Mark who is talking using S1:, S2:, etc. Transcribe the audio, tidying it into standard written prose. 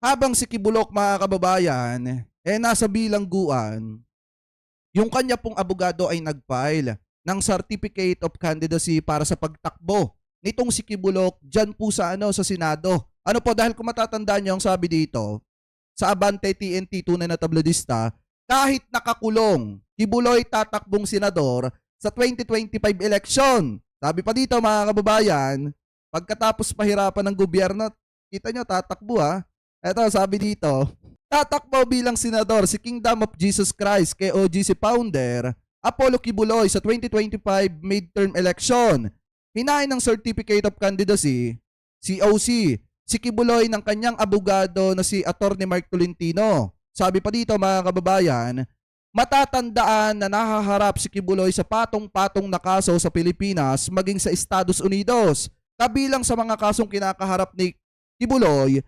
S1: Habang si Kibulok, mga kababayan, nasa bilangguan, yung kanya pong abogado ay nag-file ng Certificate of Candidacy para sa pagtakbo nitong si Kibulok dyan po sa sa Senado. Ano po, dahil kung matatandaan niyo ang sabi dito sa Abante TNT, tunay na tabloidista, kahit nakakulong, Kibuloy tatakbong senador sa 2025 election. Sabi pa dito, mga kababayan, pagkatapos pahirapan ng gobyerno, kita nyo, tatakbo ha. Eto, sabi dito, tatakbo bilang senador si Kingdom of Jesus Christ kay OGC founder Apollo Kibuloy sa 2025 midterm election. Hinain ng Certificate of Candidacy, COC, si Kibuloy ng kanyang abogado na si Attorney Mark Tolentino. Sabi pa dito, mga kababayan, matatandaan na nahaharap si Kibuloy sa patong-patong na kaso sa Pilipinas maging sa Estados Unidos. Kabilang sa mga kasong kinakaharap ni Kibuloy